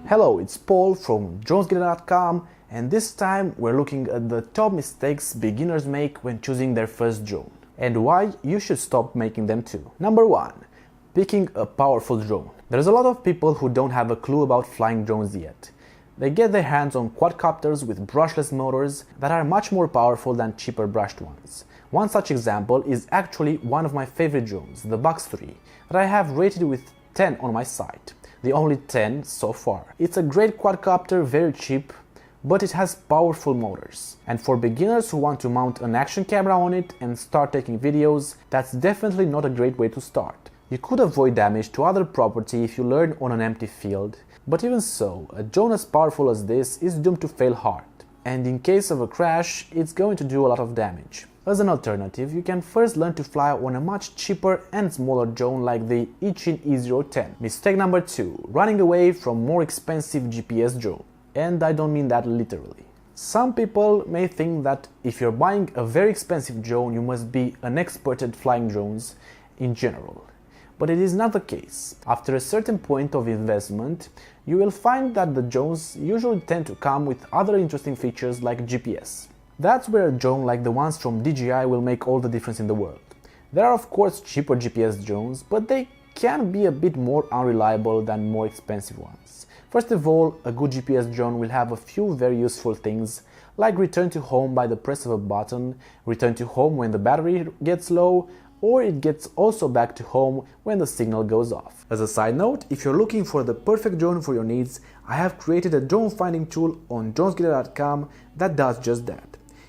Hello, it's Paul from dronesgetter.com, and this time we're looking at the top mistakes beginners make when choosing their first drone and why you should stop making them too. Number 1. Picking a powerful drone. There's a lot of people who don't have a clue about flying drones yet. They get their hands on quadcopters with brushless motors that are much more powerful than cheaper brushed ones. One such example is actually one of my favorite drones, the Box 3, that I have rated with 10 on my site. The only 10 so far. It's a great quadcopter, very cheap, but it has powerful motors. And for beginners who want to mount an action camera on it and start taking videos, that's definitely not a great way to start. You could avoid damage to other property if you learn on an empty field, but even so, a drone as powerful as this is doomed to fail hard. And in case of a crash, it's going to do a lot of damage. As an alternative, you can first learn to fly on a much cheaper and smaller drone like the Ichin E010. Mistake number 2. Running away from more expensive GPS drone. And I don't mean that literally. Some people may think that if you're buying a very expensive drone, you must be an expert at flying drones in general. But it is not the case. After a certain point of investment, you will find that the drones usually tend to come with other interesting features like GPS. That's where a drone like the ones from DJI will make all the difference in the world. There are of course cheaper GPS drones, but they can be a bit more unreliable than more expensive ones. First of all, a good GPS drone will have a few very useful things, like return to home by the press of a button, return to home when the battery gets low, or it gets also back to home when the signal goes off. As a side note, if you're looking for the perfect drone for your needs, I have created a drone finding tool on dronesgetter.com that does just that.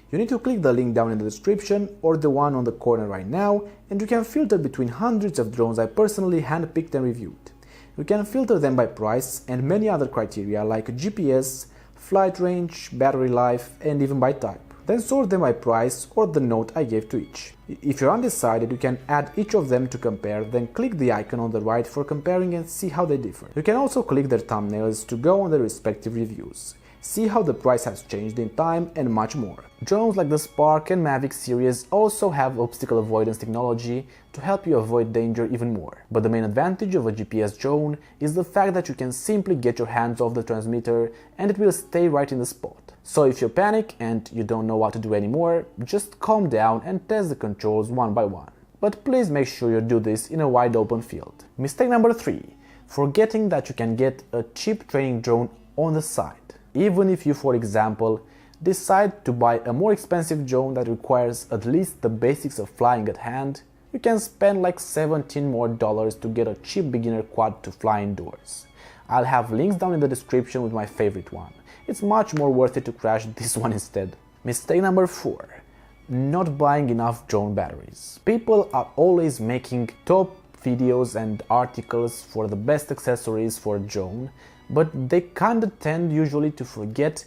You need to click the link down in the description or the one on the corner right now, and you can filter between hundreds of drones I personally handpicked and reviewed. You can filter them by price and many other criteria like GPS, flight range, battery life, and even by type. Then sort them by price or the note I gave to each. If you're undecided, you can add each of them to compare, then click the icon on the right for comparing and see how they differ. You can also click their thumbnails to go on their respective reviews. See how the price has changed in time and much more. Drones like the Spark and Mavic series also have obstacle avoidance technology to help you avoid danger even more. But the main advantage of a GPS drone is the fact that you can simply get your hands off the transmitter and it will stay right in the spot. So if you panic and you don't know what to do anymore, just calm down and test the controls one by one. But please make sure you do this in a wide open field. Mistake number 3. Forgetting that you can get a cheap training drone on the side. Even if you, for example, decide to buy a more expensive drone that requires at least the basics of flying at hand, you can spend like $17 more to get a cheap beginner quad to fly indoors. I'll have links down in the description with my favorite one. It's much more worth it to crash this one instead. Mistake number 4. Not buying enough drone batteries. People are always making top videos and articles for the best accessories for a drone, but they kinda tend usually to forget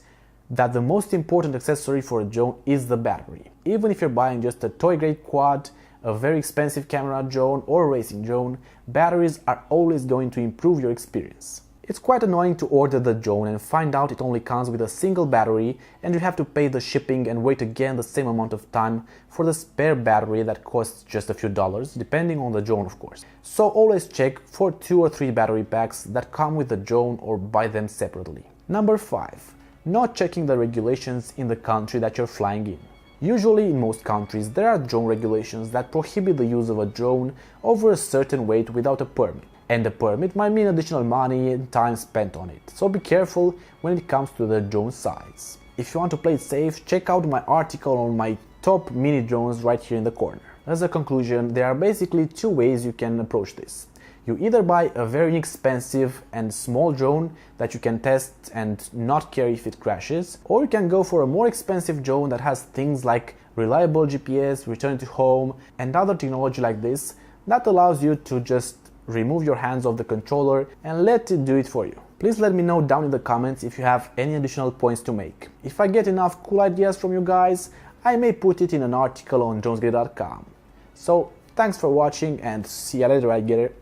that the most important accessory for a drone is the battery. Even if you're buying just a toy grade quad, a very expensive camera drone or a racing drone, batteries are always going to improve your experience. It's quite annoying to order the drone and find out it only comes with a single battery and you have to pay the shipping and wait again the same amount of time for the spare battery that costs just a few dollars, depending on the drone of course. So always check for 2 or 3 battery packs that come with the drone or buy them separately. Number 5. Not checking the regulations in the country that you're flying in. Usually in most countries there are drone regulations that prohibit the use of a drone over a certain weight without a permit. And a permit might mean additional money and time spent on it, so be careful when it comes to the drone size. If you want to play it safe, check out my article on my top mini drones right here in the corner. As a conclusion, there are basically 2 ways you can approach this. You either buy a very inexpensive and small drone that you can test and not care if it crashes, or you can go for a more expensive drone that has things like reliable GPS, return to home, and other technology like this that allows you to just remove your hands off the controller and let it do it for you. Please let me know down in the comments if you have any additional points to make. If I get enough cool ideas from you guys, I may put it in an article on dronesgetter.com. So thanks for watching and see you later, alligator.